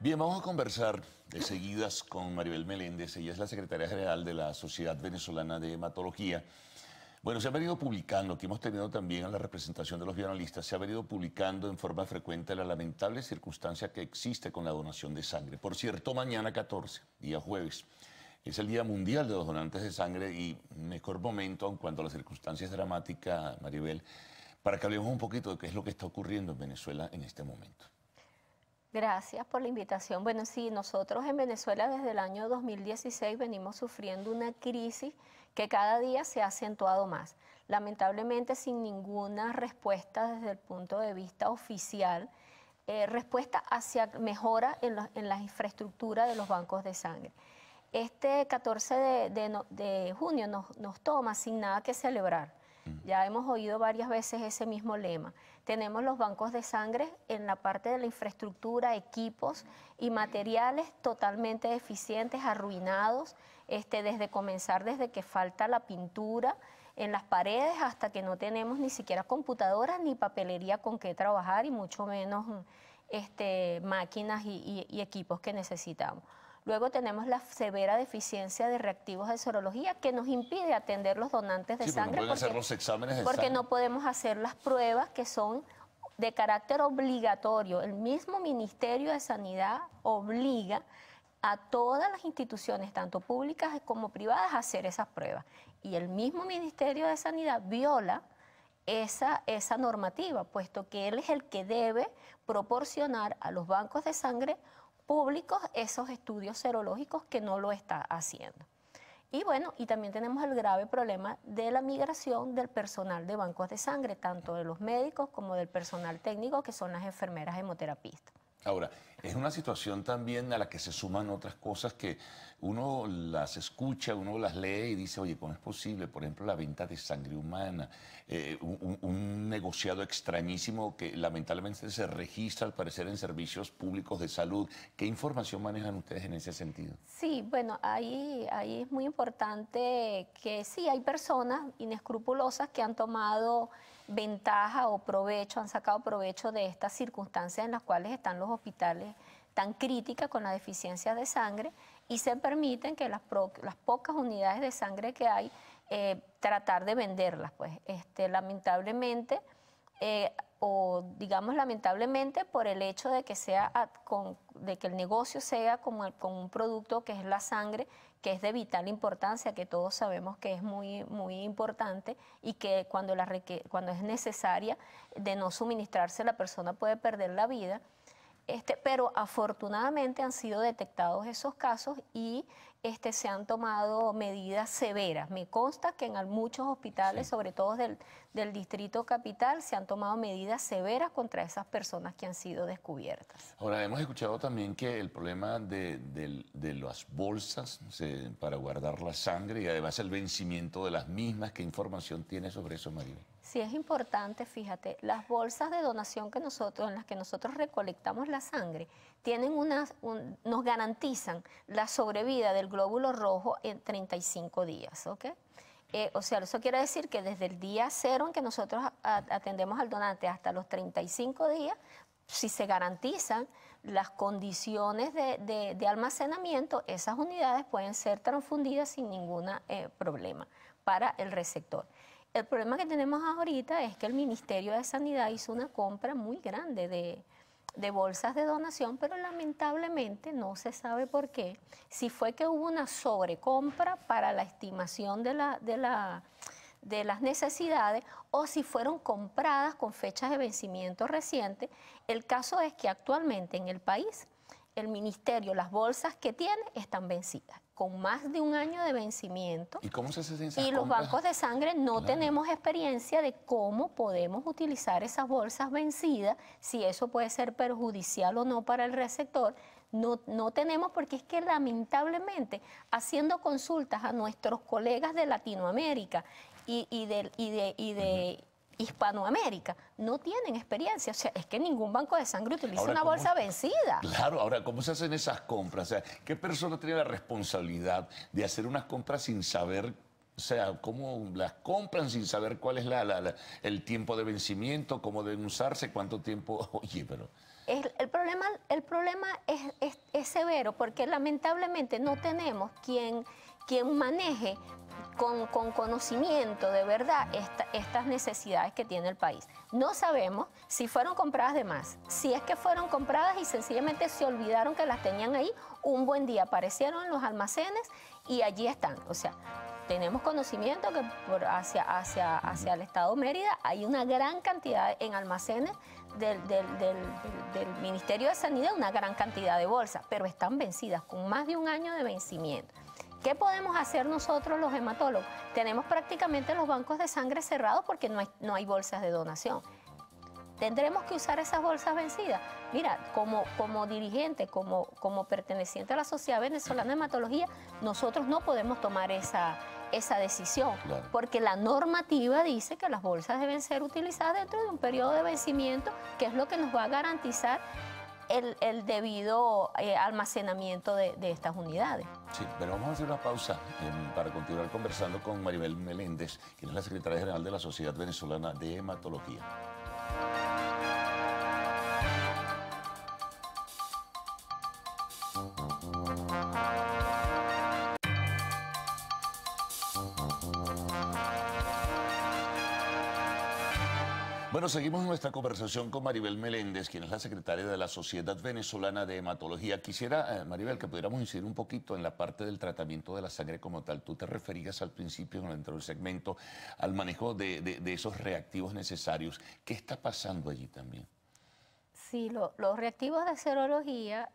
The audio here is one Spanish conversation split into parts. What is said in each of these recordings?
Bien, vamos a conversar de seguidas con Maribel Meléndez. Ella es la secretaria general de la Sociedad Venezolana de Hematología. Bueno, se ha venido publicando, aquí hemos tenido también a la representación de los bioanalistas, se ha venido publicando en forma frecuente la lamentable circunstancia que existe con la donación de sangre. Por cierto, mañana 14, día jueves, es el Día Mundial de los Donantes de Sangre y mejor momento en cuanto a las circunstancias dramáticas, Maribel, para que hablemos un poquito de qué es lo que está ocurriendo en Venezuela en este momento. Gracias por la invitación. Bueno, sí, nosotros en Venezuela desde el año 2016 venimos sufriendo una crisis que cada día se ha acentuado más. Lamentablemente sin ninguna respuesta desde el punto de vista oficial, respuesta hacia mejora en la infraestructura de los bancos de sangre. Este 14 de junio nos toma sin nada que celebrar. Ya hemos oído varias veces ese mismo lema. Tenemos los bancos de sangre en la parte de la infraestructura, equipos y materiales totalmente deficientes, arruinados, desde que falta la pintura en las paredes hasta que no tenemos ni siquiera computadoras ni papelería con qué trabajar y mucho menos máquinas y equipos que necesitamos. Luego tenemos la severa deficiencia de reactivos de serología que nos impide atender los donantes de sangre no pueden hacer los exámenes de porque sangre. no podemos hacer las pruebas que son de carácter obligatorio. El mismo Ministerio de Sanidad obliga a todas las instituciones, tanto públicas como privadas, a hacer esas pruebas. Y el mismo Ministerio de Sanidad viola esa normativa, puesto que él es el que debe proporcionar a los bancos de sangre públicos esos estudios serológicos que no lo está haciendo. Y bueno, y también tenemos el grave problema de la migración del personal de bancos de sangre, tanto de los médicos como del personal técnico, que son las enfermeras hemoterapistas. Ahora, es una situación también a la que se suman otras cosas que uno las escucha, uno las lee y dice, oye, ¿cómo es posible? Por ejemplo, la venta de sangre humana, un negociado extrañísimo que lamentablemente se registra al parecer en servicios públicos de salud. ¿Qué información manejan ustedes en ese sentido? Sí, bueno, ahí es muy importante que sí, hay personas inescrupulosas que han tomado ventaja o provecho, han sacado provecho de estas circunstancias en las cuales están los hospitales tan críticas con la deficiencia de sangre y se permiten que las pocas unidades de sangre que hay, tratar de venderlas. Pues, lamentablemente, lamentablemente por el hecho de que de que el negocio sea con un producto que es la sangre, que es de vital importancia, que todos sabemos que es muy, muy importante y que cuando es necesaria de no suministrarse la persona puede perder la vida. Pero afortunadamente han sido detectados esos casos y se han tomado medidas severas. Me consta que en muchos hospitales, sobre todo del Distrito Capital, se han tomado medidas severas contra esas personas que han sido descubiertas. Ahora, hemos escuchado también que el problema de las bolsas para guardar la sangre y además el vencimiento de las mismas, ¿qué información tiene sobre eso, Maribel? Sí, es importante, fíjate, las bolsas de donación en las que nosotros recolectamos la sangre nos garantizan la sobrevida del glóbulo rojo en 35 días, ¿ok? O sea, eso quiere decir que desde el día 0 en que nosotros atendemos al donante hasta los 35 días, si se garantizan las condiciones de almacenamiento, esas unidades pueden ser transfundidas sin ningún problema para el receptor. El problema que tenemos ahorita es que el Ministerio de Sanidad hizo una compra muy grande de bolsas de donación, pero lamentablemente no se sabe por qué. Si fue que hubo una sobrecompra para la estimación de las necesidades o si fueron compradas con fechas de vencimiento recientes. El caso es que actualmente en el país el ministerio, las bolsas que tiene están vencidas, con más de un año de vencimiento. ¿Y cómo se hacen esas Y los compras? bancos de sangre no tenemos experiencia de cómo podemos utilizar esas bolsas vencidas, si eso puede ser perjudicial o no para el receptor. No tenemos, porque es que lamentablemente, haciendo consultas a nuestros colegas de Latinoamérica y de Hispanoamérica, no tienen experiencia. O sea, es que ningún banco de sangre utiliza una bolsa vencida. Claro, ahora, ¿cómo se hacen esas compras? O sea, ¿qué persona tiene la responsabilidad de hacer unas compras sin saber, o sea, cómo las compran sin saber cuál es el tiempo de vencimiento, cómo deben usarse, cuánto tiempo? Oye, pero El problema es severo porque lamentablemente no tenemos quien maneje con conocimiento de verdad estas necesidades que tiene el país. No sabemos si fueron compradas de más, si es que fueron compradas y sencillamente se olvidaron que las tenían ahí, un buen día aparecieron en los almacenes y allí están. O sea, tenemos conocimiento que hacia el estado Mérida hay una gran cantidad en almacenes del Ministerio de Sanidad, una gran cantidad de bolsas, pero están vencidas con más de un año de vencimiento. ¿Qué podemos hacer nosotros los hematólogos? Tenemos prácticamente los bancos de sangre cerrados porque no hay bolsas de donación. ¿Tendremos que usar esas bolsas vencidas? Mira, como dirigente, como perteneciente a la Sociedad Venezolana de Hematología, nosotros no podemos tomar esa decisión, claro, porque la normativa dice que las bolsas deben ser utilizadas dentro de un periodo de vencimiento, que es lo que nos va a garantizar el debido almacenamiento de estas unidades. Sí, pero vamos a hacer una pausa para continuar conversando con Maribel Meléndez, quien es la secretaria general de la Sociedad Venezolana de Hematología. Bueno, seguimos nuestra conversación con Maribel Meléndez, quien es la secretaria de la Sociedad Venezolana de Hematología. Quisiera, Maribel, que pudiéramos incidir un poquito en la parte del tratamiento de la sangre como tal. Tú te referías al principio, dentro del segmento, al manejo de esos reactivos necesarios. ¿Qué está pasando allí también? Sí, los reactivos de serología,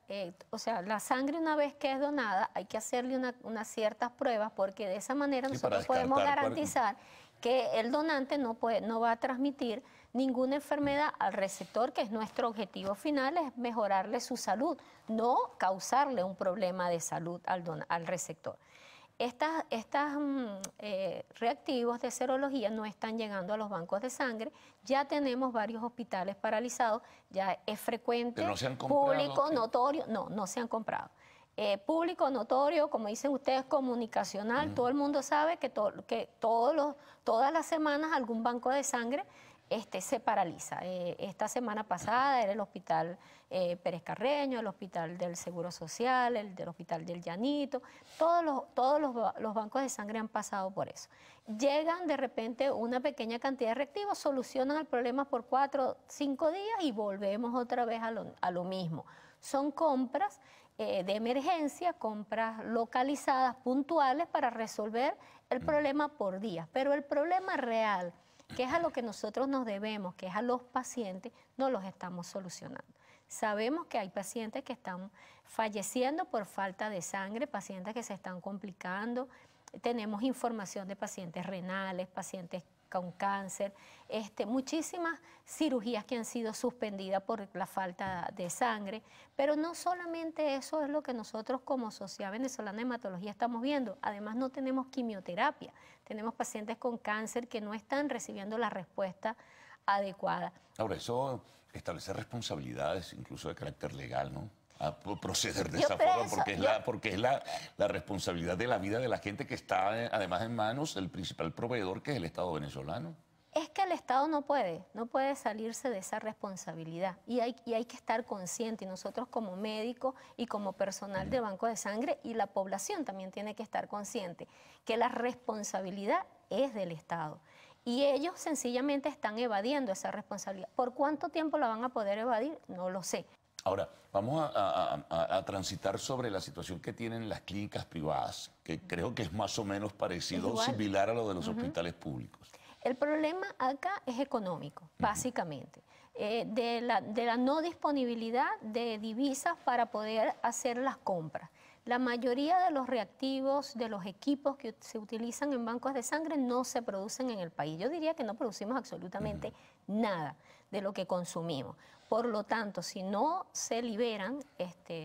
o sea, la sangre una vez que es donada, hay que hacerle unas ciertas pruebas porque de esa manera nosotros podemos garantizar que el donante no va a transmitir ninguna enfermedad al receptor, que es nuestro objetivo final, es mejorarle su salud, no causarle un problema de salud al receptor. Estos reactivos de serología no están llegando a los bancos de sangre, ya tenemos varios hospitales paralizados, ya es frecuente, ¿pero no se han comprado, público, notorio, no se han comprado. Público, notorio, como dicen ustedes, comunicacional, todo el mundo sabe que todas las semanas algún banco de sangre se paraliza. Esta semana pasada era el Hospital Pérez Carreño, el Hospital del Seguro Social, el del Hospital del Llanito, todos los bancos de sangre han pasado por eso. Llegan de repente una pequeña cantidad de reactivos, solucionan el problema por 4 o 5 días y volvemos otra vez a lo mismo. Son compras de emergencia, compras localizadas, puntuales, para resolver el problema por día. Pero el problema real, que es a lo que nosotros nos debemos, que es a los pacientes, no los estamos solucionando. Sabemos que hay pacientes que están falleciendo por falta de sangre, pacientes que se están complicando. Tenemos información de pacientes renales, pacientes con cáncer, muchísimas cirugías que han sido suspendidas por la falta de sangre, pero no solamente eso es lo que nosotros como Sociedad Venezolana de Hematología estamos viendo, además no tenemos quimioterapia, tenemos pacientes con cáncer que no están recibiendo la respuesta adecuada. Ahora, eso establece responsabilidades, incluso de carácter legal, ¿no? A proceder de esa forma, porque es la responsabilidad de la vida de la gente que está además en manos del principal proveedor, que es el Estado venezolano. Es que el Estado no puede salirse de esa responsabilidad y hay que estar consciente, y nosotros como médicos y como personal de banco de sangre y la población también tiene que estar consciente que la responsabilidad es del Estado. Y ellos sencillamente están evadiendo esa responsabilidad. ¿Por cuánto tiempo la van a poder evadir? No lo sé. Ahora, vamos a transitar sobre la situación que tienen las clínicas privadas, que creo que es más o menos parecido, similar a lo de los hospitales públicos. El problema acá es económico, básicamente, de la no disponibilidad de divisas para poder hacer las compras. La mayoría de los reactivos, de los equipos que se utilizan en bancos de sangre no se producen en el país. Yo diría que no producimos absolutamente nada de lo que consumimos. Por lo tanto, si no se liberan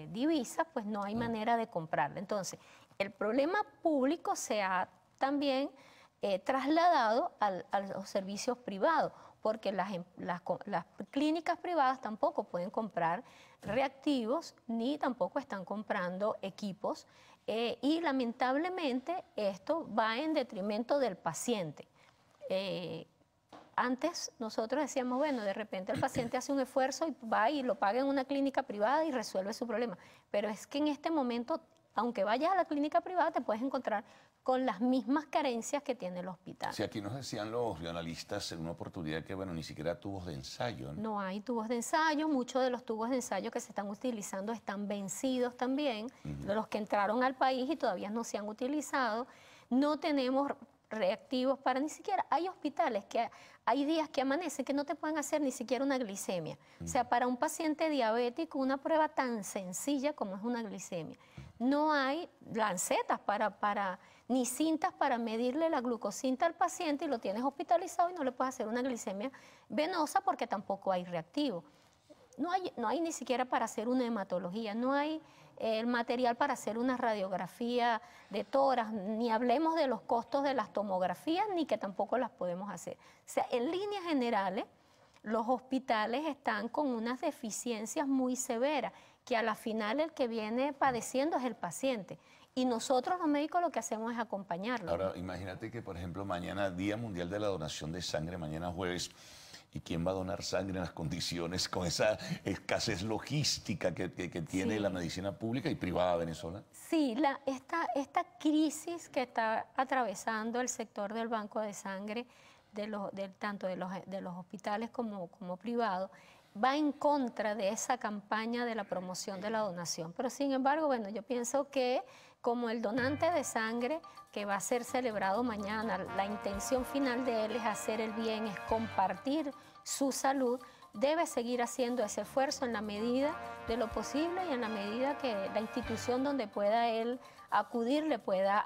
divisas, pues no hay manera de comprarla. Entonces, el problema público se ha también trasladado a los servicios privados, porque las clínicas privadas tampoco pueden comprar reactivos ni tampoco están comprando equipos y lamentablemente esto va en detrimento del paciente. Antes nosotros decíamos, bueno, de repente el paciente hace un esfuerzo y va y lo paga en una clínica privada y resuelve su problema. Pero es que en este momento, aunque vayas a la clínica privada, te puedes encontrar con las mismas carencias que tiene el hospital. Sí, aquí nos decían los bioanalistas en una oportunidad que, bueno, ni siquiera tubos de ensayo, ¿no? No hay tubos de ensayo, muchos de los tubos de ensayo que se están utilizando están vencidos también, de los que entraron al país y todavía no se han utilizado. No tenemos reactivos para ni siquiera, hay hospitales que hay días que amanecen que no te pueden hacer ni siquiera una glicemia. O sea, para un paciente diabético una prueba tan sencilla como es una glicemia. No hay lancetas ni cintas para medirle la glucosinta al paciente y lo tienes hospitalizado y no le puedes hacer una glicemia venosa porque tampoco hay reactivo. No hay ni siquiera para hacer una hematología, no hay el material para hacer una radiografía de tórax, ni hablemos de los costos de las tomografías, ni que tampoco las podemos hacer. O sea, en líneas generales, los hospitales están con unas deficiencias muy severas, que a la final el que viene padeciendo es el paciente. Y nosotros los médicos lo que hacemos es acompañarlo. Ahora, imagínate que, por ejemplo, mañana, Día Mundial de la Donación de Sangre, mañana jueves, ¿y quién va a donar sangre en las condiciones, con esa escasez logística que tiene la medicina pública y privada venezolana? Sí, esta crisis que está atravesando el sector del banco de sangre, tanto de los hospitales como privados, va en contra de esa campaña de la promoción de la donación. Pero sin embargo, bueno, yo pienso que como el donante de sangre que va a ser celebrado mañana, la intención final de él es hacer el bien, es compartir su salud, debe seguir haciendo ese esfuerzo en la medida de lo posible y en la medida que la institución donde pueda él acudir le pueda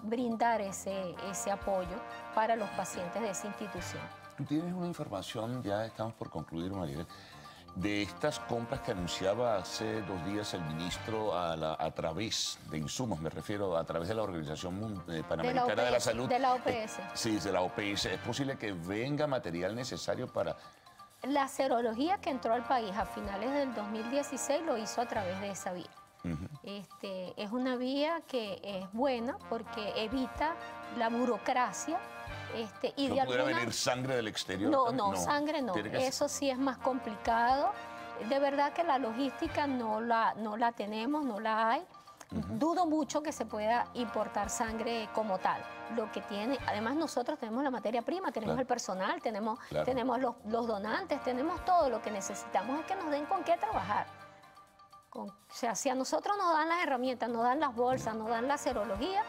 brindar ese apoyo para los pacientes de esa institución. Tú tienes una información, ya estamos por concluir, Maribel, de estas compras que anunciaba hace 2 días el ministro a través de insumos, me refiero a través de la Organización Panamericana de la Salud. De la OPS. Sí, de la OPS. ¿Es posible que venga material necesario para...? La serología que entró al país a finales del 2016 lo hizo a través de esa vía. Es una vía que es buena porque evita la burocracia. Y ¿No pudiera venir sangre del exterior? No, sangre no. Eso sí es más complicado. De verdad que la logística no la tenemos, no la hay. Dudo mucho que se pueda importar sangre como tal. Lo que tiene, además nosotros tenemos la materia prima, tenemos el personal, tenemos los donantes, tenemos todo. Lo que necesitamos es que nos den con qué trabajar. O sea, si a nosotros nos dan las herramientas, nos dan las bolsas, nos dan la serología,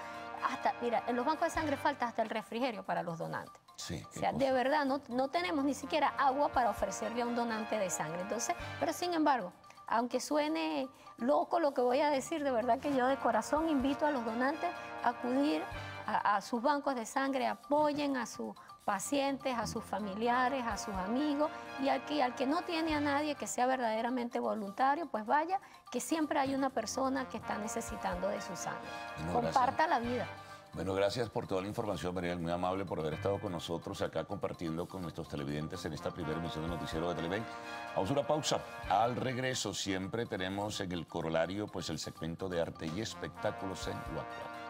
mira, en los bancos de sangre falta hasta el refrigerio para los donantes. Sí, o sea, de verdad, no tenemos ni siquiera agua para ofrecerle a un donante de sangre. Entonces, pero sin embargo, aunque suene loco lo que voy a decir, de verdad que yo de corazón invito a los donantes a acudir a sus bancos de sangre, apoyen a sus pacientes, a sus familiares, a sus amigos, y al que no tiene a nadie que sea verdaderamente voluntario, pues vaya, que siempre hay una persona que está necesitando de su sangre. Bueno, comparta la vida. Bueno, gracias por toda la información, Mariel, muy amable por haber estado con nosotros acá compartiendo con nuestros televidentes en esta primera emisión del Noticiero de Televen. Vamos a una pausa. Al regreso siempre tenemos en el corolario pues el segmento de arte y espectáculos en WhatsApp.